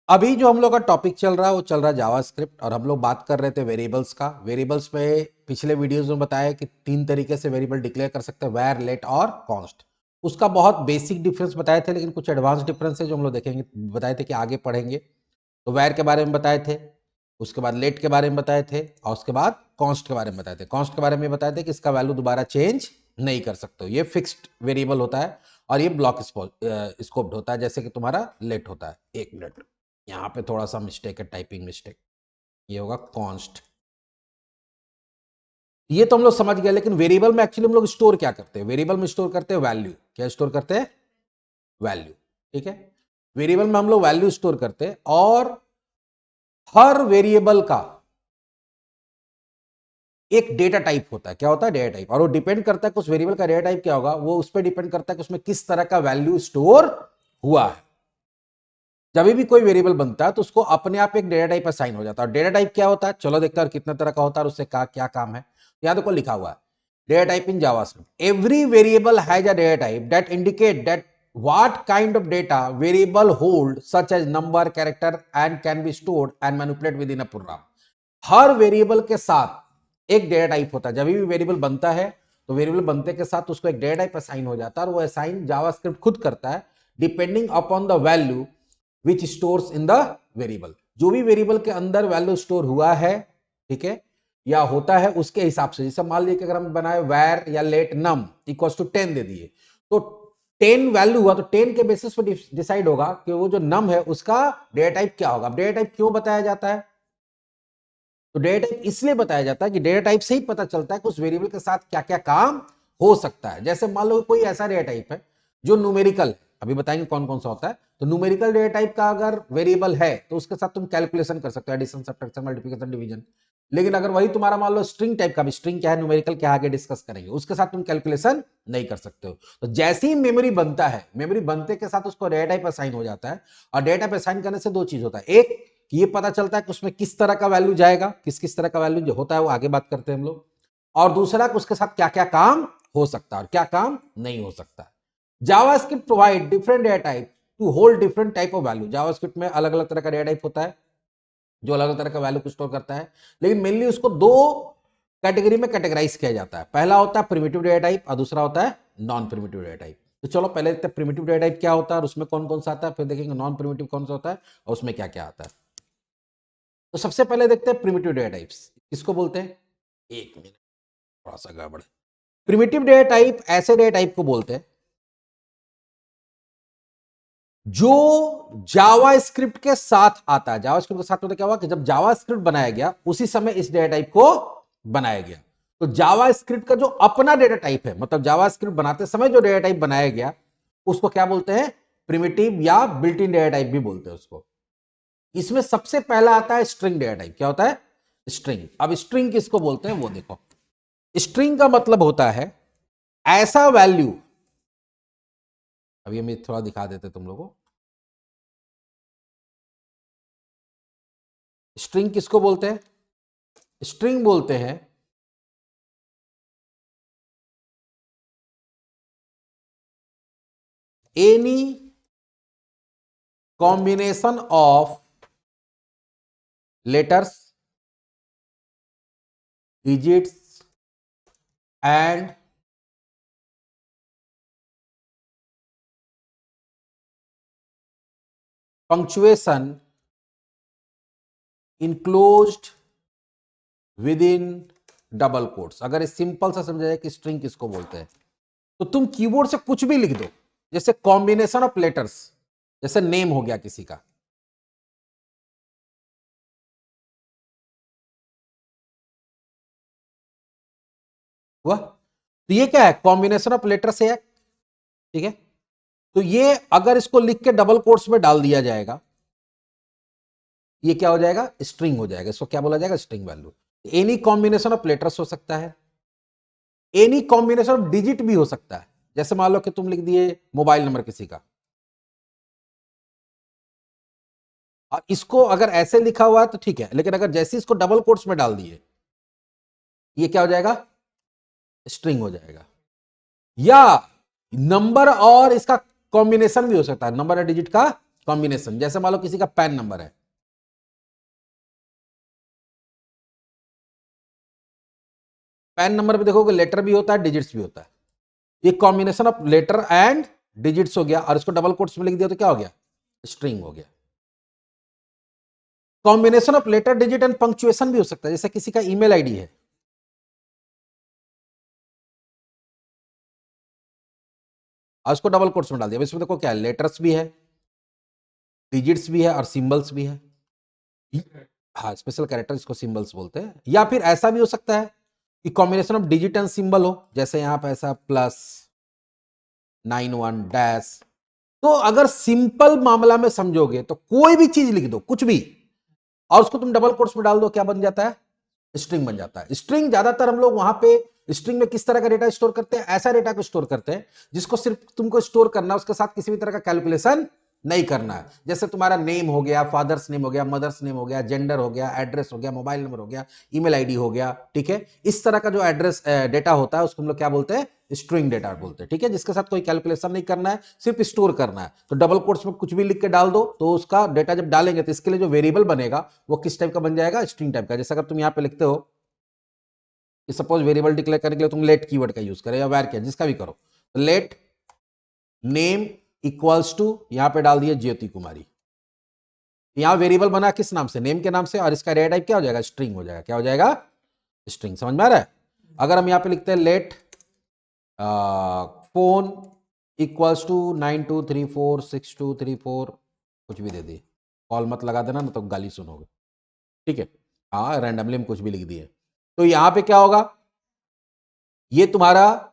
अभी जो हम लोग का टॉपिक चल रहा है वो चल रहा है जावास्क्रिप्ट, और हम लोग बात कर रहे थे वेरिएबल्स का। वेरिएबल्स में पिछले वीडियोस में बताया कि 3 तरीके से वेरिएबल डिक्लेयर कर सकते हैं, वैर, लेट और कॉन्स्ट। उसका बहुत बेसिक डिफरेंस बताए थे, लेकिन कुछ एडवांस डिफरेंस है जो हम लोग देखेंगे, बताए थे कि आगे पढ़ेंगे। तो वैर के बारे में बताए थे, उसके बाद लेट के बारे में बताए थे, और उसके बाद कॉन्स्ट के बारे में बताए थे। कॉन्स्ट के बारे में बताए थे कि इसका वैल्यू दोबारा चेंज नहीं कर सकते हो, ये फिक्स्ड वेरिएबल होता है और ये ब्लॉक स्कोप्ड होता है, जैसे कि तुम्हारा लेट होता है। 1 मिनट, यहाँ पे थोड़ा सा मिस्टेक है, टाइपिंग मिस्टेक। ये होगा कॉन्स्ट। ये तो हम लोग समझ गए, लेकिन वेरिएबल में एक्चुअली हम लोग स्टोर क्या करते हैं? वेरिएबल में स्टोर करते हैं वैल्यू। क्या स्टोर करते हैं? वैल्यू। ठीक है, वेरिएबल में हम लोग वैल्यू स्टोर करते हैं, और हर वेरिएबल का एक डेटा टाइप होता है। क्या होता है? Data type. और वो डिपेंड करता है कि उस वेरिएबल का डेटा टाइप क्या होगा, वो उस पर डिपेंड करता है कि उसमें किस तरह का वैल्यू स्टोर हुआ है। जब भी कोई वेरिएबल बनता है तो उसको अपने आप एक डेटा टाइप असाइन हो जाता है। और डेटा टाइप क्या होता है, चलो देखते हैं कितने तरह का होता है और उससे क्या काम है। यहां देखो लिखा हुआ है, data type in JavaScript, every variable has a data type that indicate that what kind of data variable hold such as number, character and can be stored and manipulated within a program। Her variable के साथ एक data type होता है। जब भी variable बनता है तो वेरिएबल बनते के साथ उसको एक डेटा टाइप असाइन हो जाता है, और वो असाइन जावास्क्रिप्ट खुद करता है depending upon the value which stores in the variable. जो भी वेरिएबल के अंदर वैल्यू स्टोर हुआ है, ठीक है, या होता है, उसके हिसाब से। जैसे मान लीजिए कि अगर हम बनाए वैर या लेट नम इक्वल्स टू 10 दे दिए, तो 10 वैल्यू हुआ तो 10 के बेसिस पर डिसाइड होगा कि वो जो नम है उसका डेटा टाइप क्या होगा। डेटा टाइप क्यों बताया जाता है? तो डेटा टाइप इसलिए बताया जाता है कि डेटा टाइप से ही पता चलता है कि उस वेरिएबल के साथ क्या क्या काम हो सकता है। जैसे मान लो कोई ऐसा डेटा टाइप है जो न्यूमेरिकल है, अभी बताएंगे कौन कौन सा होता है। तो न्यूमेरिकल डेटा टाइप का अगर वेरिएबल है तो उसके साथ तुम कैलकुलेशन कर सकते हो, एडिशन, सब्ट्रैक्शन, मल्टीप्लिकेशन, डिवीजन। लेकिन अगर वही तुम्हारा मान लो स्ट्रिंग टाइप का, भी स्ट्रिंग क्या है, न्यूमेरिकल क्या, आगे डिस्कस करेंगे, उसके साथ तुम कैलकुलेशन नहीं कर सकते हो। तो जैसे ही मेमोरी बनता है, मेमोरी बनते के साथ उसको डेटा टाइप असाइन हो जाता है। और डेटा टाइप असाइन करने से दो चीज होता है, एक कि ये पता चलता है कि उसमें किस तरह का वैल्यू जाएगा, किस किस तरह का वैल्यू जो होता है वो आगे बात करते हैं हम लोग। और दूसरा कि उसके साथ क्या क्या काम हो सकता है और क्या काम नहीं हो सकता। JavaScript provide different data type two hold different type of value. JavaScript में अलग अलग तरह का डेटा टाइप होता है जो अलग अलग तरह का वैल्यू को स्टोर करता है, लेकिन मेनली उसको दो कैटेगरी में कैटेगराइज किया जाता है। पहला होता है प्रिमिटिव डेटा टाइप और दूसरा होता है नॉन प्रिमिटिव डेटा टाइप। तो चलो पहले देखते हैं प्रिमिटिव डेटा टाइप क्या होता है और उसमें कौन कौन सा आता है, फिर देखेंगे नॉन प्रिमिटिव कौन सा होता है और उसमें क्या क्या आता है। तो सबसे पहले देखते हैं प्रिमिटिव डेटा टाइप्स किसको बोलते हैं। 1 मिनट, थोड़ा सा गड़बड़। प्रिमिटिव डेटा टाइप ऐसे डेटा टाइप को बोलते हैं जो जावास्क्रिप्ट के साथ आता है। जावास्क्रिप्ट के साथ मतलब क्या हुआ कि जब जावास्क्रिप्ट बनाया गया उसी समय इस डेटा टाइप को बनाया गया। तो जावास्क्रिप्ट का जो अपना डेटा टाइप है, मतलब जावास्क्रिप्ट बनाते समय जो डेटा टाइप बनाया गया, उसको क्या बोलते हैं? प्रिमिटिव या बिल्ट इन डेटा टाइप भी बोलते हैं उसको। इसमें सबसे पहला आता है स्ट्रिंग डेटा टाइप। क्या होता है? स्ट्रिंग। अब स्ट्रिंग किसको बोलते हैं वो देखो। स्ट्रिंग का मतलब होता है ऐसा वैल्यू, अभी हम थोड़ा दिखा देते तुम लोगों को। स्ट्रिंग किसको बोलते हैं? स्ट्रिंग बोलते हैं any combination of letters, digits and punctuation enclosed with in double quotes. अगर इस सिंपल सा समझा जाए कि स्ट्रिंग किसको बोलते हैं, तो तुम कीबोर्ड से कुछ भी लिख दो, जैसे कॉम्बिनेशन ऑफ लेटर्स, जैसे नेम हो गया किसी का, हुआ। तो ये क्या है? कॉम्बिनेशन ऑफ लेटर्स है, ठीक है। तो ये अगर इसको लिख के डबल कोट्स में डाल दिया जाएगा, ये क्या हो जाएगा? स्ट्रिंग हो जाएगा। इसको क्या बोला जाएगा? String value. Any combination of letters हो सकता है, एनी कॉम्बिनेशन ऑफ डिजिट भी हो सकता है। जैसे मान लो कि तुम लिख दिए मोबाइल नंबर किसी का, और इसको अगर ऐसे लिखा हुआ है तो ठीक है, लेकिन अगर जैसे इसको डबल कोट्स में डाल दिए, ये क्या हो जाएगा? स्ट्रिंग हो जाएगा। या नंबर और इसका कॉम्बिनेशन भी हो सकता है, नंबर और डिजिट का कॉम्बिनेशन। जैसे मान लो किसी का पैन नंबर है, पैन नंबर पे देखोगे लेटर भी होता है, डिजिट्स भी होता है। ये combination of letter and digits हो गया, और इसको डबल कोट्स में लिख दिया तो क्या हो गया, स्ट्रिंग हो गया। Combination of letter, digit and punctuation भी हो सकता है, जैसे किसी का ईमेल आईडी है, और उसको डबल कोट्स में डाल दिया। इसमें देखो क्या है, लेटर्स भी है, डिजिट्स भी है, और सिंबल्स भी है। हाँ, स्पेशल कैरेक्टर इसको सिंबल्स बोलते हैं। या फिर ऐसा भी हो सकता है कि combination of digit and symbol हो, जैसे यहां पे ऐसा प्लस 91 डैश। तो अगर सिंपल मामला में समझोगे तो कोई भी चीज लिख दो, कुछ भी, और उसको तुम डबल कोट्स में डाल दो, क्या बन जाता है, स्ट्रिंग बन जाता है। स्ट्रिंग ज्यादातर हम लोग वहां पे स्ट्रिंग में किस तरह का डेटा स्टोर करते हैं, ऐसा डेटा को स्टोर करते हैं जिसको सिर्फ तुमको स्टोर करना है, उसके साथ किसी भी तरह का कैलकुलेशन नहीं करना है। जैसे तुम्हारा नेम हो गया, फादर्स नेम हो गया, मदर्स नेम हो गया, जेंडर हो गया, एड्रेस हो गया, मोबाइल नंबर हो गया, ईमेल आईडी हो गया, ठीक है। इस तरह का जो एड्रेस डेटा होता है उसको हम लोग क्या बोलते हैं, स्ट्रिंग डेटा बोलते हैं, ठीक है, जिसके साथ कोई कैलकुलेशन नहीं करना है, सिर्फ स्टोर करना है। तो डबल कोट्स में कुछ भी लिख के डाल दो, तो उसका डेटा जब डालेंगे तो इसके लिए जो वेरिएबल बनेगा वो किस टाइप का बन जाएगा, स्ट्रिंग टाइप का। जैसे अगर तुम यहाँ पे लिखते हो कि सपोज वेरिएबल डिक्लेयर करने के लिए तुम लेट कीवर्ड का यूज करो या वैर किया, जिसका भी करो, तो लेट नेम इक्वल्स टू, यहां पे डाल दिया ज्योति कुमारी। यहां वेरिएबल बना किस नाम से, नेम के नाम से, और इसका डेटा टाइप क्या हो जाएगा, स्ट्रिंग हो जाएगा। क्या हो जाएगा, स्ट्रिंग। समझ में आ रहा है। अगर हम यहां पे लिखते हैं लेट फोन इक्वल्स टू 92346234, कुछ भी दे दिए, कॉल मत लगा देना ना तो गाली सुनोगे, ठीक है। हाँ, रैंडमली हम कुछ भी लिख दिए, तो यहां पे क्या होगा, ये तुम्हारा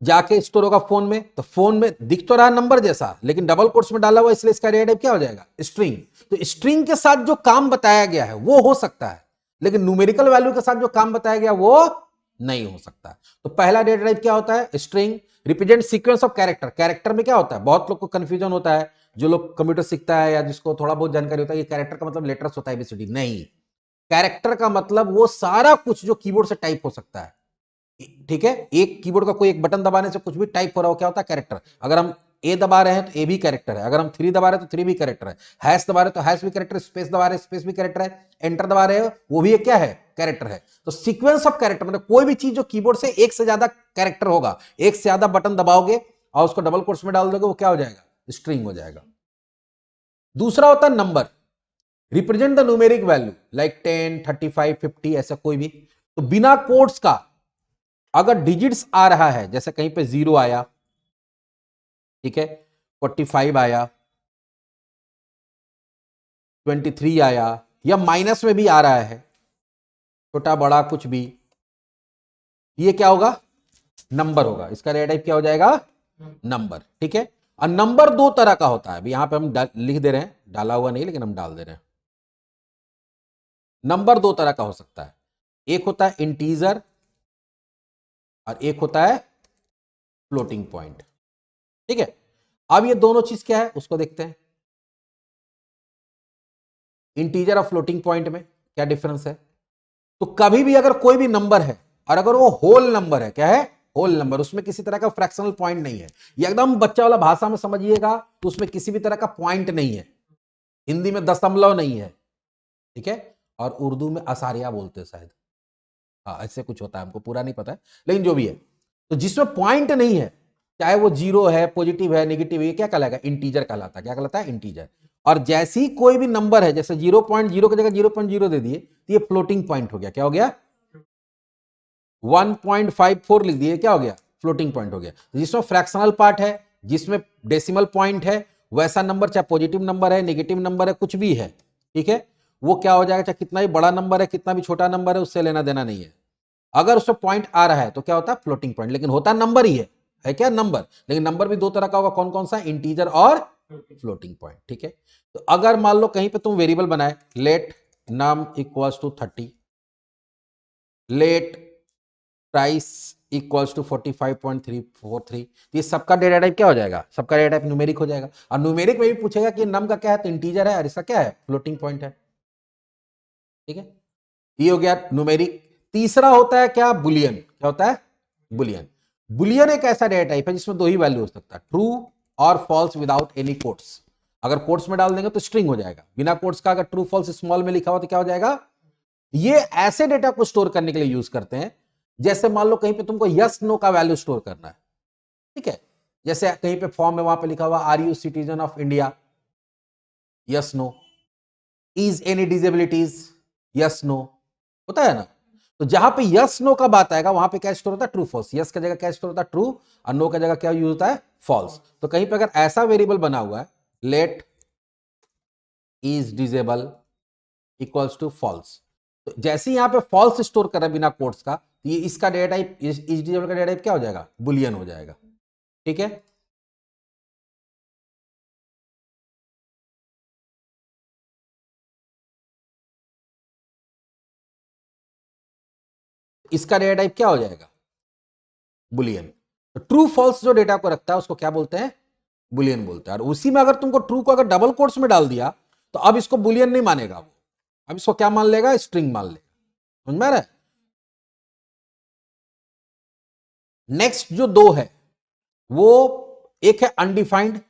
जाके स्टोर होगा फोन में। तो फोन में दिख तो रहा नंबर जैसा, लेकिन डबल कोट्स में डाला हुआ, इसलिए इसका डेटा टाइप क्या हो जाएगा, स्ट्रिंग। तो स्ट्रिंग के साथ जो काम बताया गया है वो हो सकता है, लेकिन न्यूमेरिकल वैल्यू के साथ जो काम बताया गया वो नहीं हो सकता। तो पहला डेटा टाइप क्या होता है, string. Represent sequence of character. Character में क्या होता है, बहुत लोग को कंफ्यूजन होता है, जो लोग कंप्यूटर सीखता है या जिसको थोड़ा बहुत जानकारी होता है, ये कैरेक्टर का मतलब लेटर्स होता है, एबीसीडी नहीं। कैरेक्टर का मतलब वो सारा कुछ जो कीबोर्ड से टाइप हो सकता है, ठीक है। एक कीबोर्ड का कोई एक बटन दबाने से कुछ भी टाइप हो रहा हो, क्या होता है, कैरेक्टर। अगर हम ए दबा रहे हैं तो ए भी कैरेक्टर है, अगर हम 3 दबा रहे हैं तो 3 भी कैरेक्टर है, हैश दबा रहे हैं तो हैश भी कैरेक्टर, स्पेस दबा रहे हैं स्पेस भी कैरेक्टर है, एंटर दबा रहे हो वो भी एक क्या है, कैरेक्टर है। तो सीक्वेंस ऑफ कैरेक्टर मतलब कोई भी चीज जो कीबोर्ड से एक से ज्यादा कैरेक्टर होगा, एक से ज्यादा बटन दबाओगे और उसको डबल कोट्स में डाल दोगे, वो क्या हो जाएगा, स्ट्रिंग हो जाएगा। दूसरा होता है number. Represent the numeric value like 10 35 50, ऐसा कोई भी। तो बिना कोट्स का अगर डिजिट्स आ रहा है, जैसे कहीं पे 0 आया, ठीक है, 45 आया, 23 आया, या माइनस में भी आ रहा है, छोटा बड़ा कुछ भी, ये क्या होगा, नंबर होगा। इसका डेटा टाइप क्या हो जाएगा, नंबर, ठीक है। और नंबर दो तरह का होता है, अभी यहां पे हम लिख दे रहे हैं, डाला हुआ नहीं लेकिन हम डाल दे रहे हैं। नंबर दो तरह का हो सकता है, एक होता है इंटीजर और एक होता है फ्लोटिंग पॉइंट, ठीक है। अब ये दोनों चीज क्या है उसको देखते हैं। इंटीजर और फ्लोटिंग पॉइंट में क्या डिफरेंस है। तो कभी भी अगर कोई भी नंबर है और अगर वो होल नंबर है, क्या है, होल नंबर, उसमें किसी तरह का फ्रैक्शनल पॉइंट नहीं है, ये एकदम बच्चा वाला भाषा में समझिएगा, तो उसमें किसी भी तरह का पॉइंट नहीं है, हिंदी में दशमलव नहीं है, ठीक है, और उर्दू में असारिया बोलते हैं शायद, हाँ ऐसे कुछ होता है, हमको पूरा नहीं पता है, लेकिन जो भी है, तो जिसमें पॉइंट नहीं है, चाहे वो जीरो है, पॉजिटिव है, नेगेटिव है, ये क्या कहलाएगा, इंटीजर कहलाता है। क्या कहलाता है, इंटीजर। और जैसे ही कोई भी नंबर है, जैसे 0.0 की जगह 0.0 दे दिए, तो ये फ्लोटिंग पॉइंट हो गया। क्या हो गया, 1.54 लिख दिए, क्या हो गया, फ्लोटिंग पॉइंट हो गया। जिसमें फ्रैक्शनल पार्ट है, जिसमें डेसिमल पॉइंट है, वैसा नंबर, चाहे पॉजिटिव नंबर है, नेगेटिव नंबर है, कुछ भी है, ठीक है, वो क्या हो जाएगा, चाहे कितना भी बड़ा नंबर है, कितना भी छोटा नंबर है, उससे लेना देना नहीं है। अगर उसमें पॉइंट आ रहा है तो क्या होता है, फ्लोटिंग पॉइंट, लेकिन होता नंबर ही है क्या, नंबर। लेकिन नंबर भी दो तरह का होगा, कौन कौन सा, इंटीजर और फ्लोटिंग पॉइंट, ठीक है। तो अगर मान लो कहीं पे तुम वेरिएबल बनाए, let num equals to 30, let price equals to 45.343, ये सबका डेटा टाइप क्या हो जाएगा, सबका डेटा टाइप न्यूमेरिक हो जाएगा। और न्यूमेरिक में भी पूछेगा कि नम का क्या है, तो इंटीजर है, और इसका क्या है, फ्लोटिंग पॉइंट है, ठीक है। ये हो गया न्यूमेरिक। तीसरा होता है क्या, बुलियन। क्या होता है, बुलियन। बुलियन एक ऐसा डेटा टाइप है जिसमें दो ही वैल्यू हो सकता है, ट्रू और फॉल्स विदाउट एनी कोट्स। अगर कोट्स में डाल देंगे तो स्ट्रिंग हो जाएगा, बिना कोट्स का अगर ट्रू फॉल्स स्मॉल में लिखा हुआ तो क्या हो जाएगा। ये ऐसे डेटा को स्टोर करने के लिए यूज करते हैं, जैसे मान लो कहीं पे तुमको यस नो का वैल्यू स्टोर करना है, ठीक है, जैसे कहीं पे फॉर्म में वहां पे लिखा हुआ are you citizen of India, yes no, is any disabilities, yes no, होता है ना। तो जहां पे यस नो का बात आएगा वहां पे क्या स्टोर होता है, ट्रू फॉल्स। यस का जगह क्या स्टोर होता है, ट्रू, और नो का जगह क्या यूज होता है, फॉल्स। तो कहीं पे अगर ऐसा वेरिएबल बना हुआ है, let is disable equals to false, तो जैसे ही यहां पे फॉल्स स्टोर कर रहा है बिना कोट्स का, तो ये इसका डेटा टाइप, इज डिजेबल का डेटा टाइप क्या हो जाएगा, बुलियन हो जाएगा, ठीक है। इसका डेटा टाइप क्या हो जाएगा, बुलियन। तो ट्रू फॉल्स जो डेटा को रखता है उसको क्या बोलते हैं, बुलियन बोलते हैं। और उसी में अगर तुमको ट्रू को अगर डबल कोट्स में डाल दिया तो अब इसको बुलियन नहीं मानेगा वो, अब इसको क्या मान लेगा, स्ट्रिंग मान लेगा, समझ में आ रहा है। नेक्स्ट जो दो है वो, एक है undefined,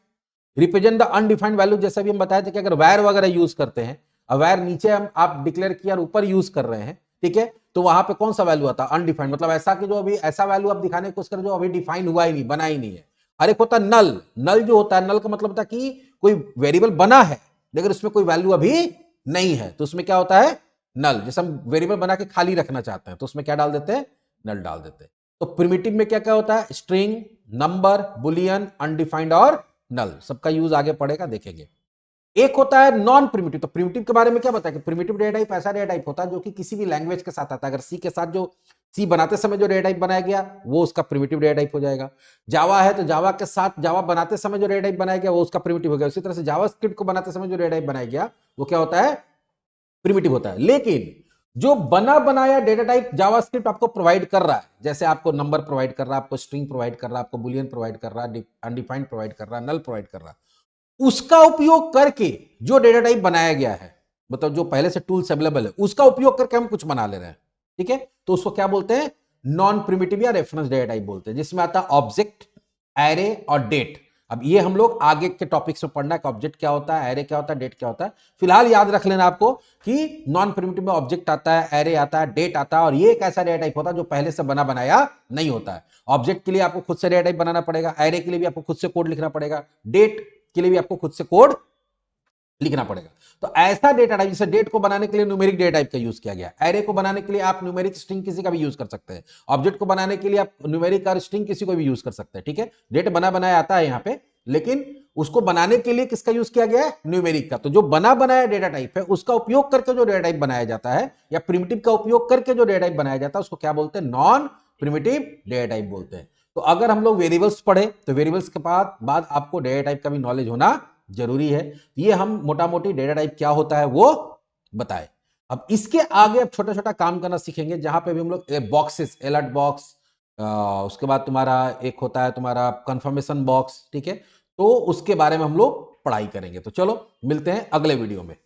represent the undefined value, जैसा भी हम बताए थे कि अगर वैर वगैरह यूज करते हैं, वैर नीचे हम आप डिक्लेयर किया और ऊपर यूज कर रहे हैं, ठीक है, तो वहां पे कौन सा वैल्यू आता है, अनडिफाइंड, मतलब ऐसा कि जो अभी ऐसा वैल्यू आप दिखाने की कोशिश करें जो अभी डिफाइन हुआ ही नहीं, बना ही नहीं है। हर एक होता है नल, नल जो होता है, नल का मतलब होता है कि कोई वेरिएबल बना है लेकिन उसमें कोई वैल्यू अभी नहीं है, तो उसमें क्या होता है, नल। जैसे हम वेरिएबल बना के खाली रखना चाहते हैं तो उसमें क्या डाल देते हैं, नल डाल देते हैं। तो प्रिमिटिव में क्या क्या होता है, स्ट्रिंग, नंबर, बुलियन, अनडिफाइंड और नल, सबका यूज आगे पड़ेगा देखेंगे। एक होता है नॉन प्रिमिटिव। तो प्रिमिटिव के बारे में क्या बताया कि प्रिमिटिव डेटा टाइप ऐसा डेटा टाइप होता है जो कि किसी भी लैंग्वेज के साथ आता है। अगर सी के साथ जो सी बनाते समय जो डेटा टाइप बनाया गया वो उसका प्रिमिटिव डेटा टाइप हो जाएगा। जावा है तो जावा के साथ जावा बनाते समय जो डेटा टाइप बनाया गया वो उसका प्रिमिटिव हो गया। उसी तरह से जावा स्क्रिप्ट को बनाते समय जो डेटा टाइप बनाया गया वो क्या होता है, प्रिमिटिव होता है। लेकिन जो बना बनाया डेटा टाइप जावास्क्रिप्ट आपको प्रोवाइड कर रहा है, जैसे आपको नंबर प्रोवाइड कर रहा है, आपको स्ट्रिंग प्रोवाइड कर रहा है, आपको बुलियन प्रोवाइड कर रहा है, अनडिफाइंड प्रोवाइड कर रहा है, नल प्रोवाइड कर रहा है, उसका उपयोग करके जो डेटा टाइप बनाया गया है, मतलब जो पहले से टूल्स अवेलेबल है उसका उपयोग करके हम कुछ बना ले रहे हैं, ठीक है, तो उसको क्या बोलते हैं, नॉन प्रिमिटिव या रेफरेंस डेटा टाइप बोलते हैं, जिसमें आता है ऑब्जेक्ट, एरे और डेट। अब ये हम लोग आगे के टॉपिक्स में पढ़ना है कि ऑब्जेक्ट क्या होता है, एरे क्या होता है, डेट क्या होता है। फिलहाल याद रख लेना आपको कि नॉन प्रिमिटिव में ऑब्जेक्ट आता है, एरे आता है, डेट आता है, और ये एक ऐसा डेटा टाइप होता है जो पहले से बना बनाया नहीं होता है। ऑब्जेक्ट के लिए आपको खुद से डेटा टाइप बनाना पड़ेगा, एरे के लिए भी आपको खुद से कोड लिखना पड़ेगा, डेट के लिए भी आपको खुद से कोड लिखना पड़ेगा। तो ऐसा डेटा टाइप, जैसे डेट को बनाने के लिए न्यूमेरिक डेटा टाइप का यूज किया गया, एरे को बनाने के लिए आप न्यूमेरिक स्ट्रिंग किसी का भी यूज कर सकते हैं, ऑब्जेक्ट को बनाने के लिए आप न्यूमेरिक और स्ट्रिंग किसी को भी यूज कर सकते हैं, ठीक है। डेट बना बनाया आता है यहां पे, लेकिन उसको बनाने के लिए किसका यूज किया गया है, न्यूमेरिक का। तो जो बना बनाया डेटा टाइप है उसका उपयोग करके जो डेटा टाइप बनाया जाता है, या प्रिमिटिव का उपयोग करके जो डेटा टाइप बनाया जाता है उसको क्या बोलते हैं, नॉन प्रिमिटिव डेटा टाइप बोलते हैं। तो अगर हम लोग वेरिएबल्स पढ़े तो वेरिएबल्स के बाद आपको डेटा टाइप का भी नॉलेज होना जरूरी है। ये हम मोटा मोटी डेटा टाइप क्या होता है वो बताए। अब इसके आगे अब छोटा छोटा काम करना सीखेंगे, जहां पे भी हम लोग बॉक्सेस, अलर्ट बॉक्स, उसके बाद तुम्हारा एक होता है तुम्हारा कंफर्मेशन बॉक्स, ठीक है, तो उसके बारे में हम लोग पढ़ाई करेंगे। तो चलो मिलते हैं अगले वीडियो में।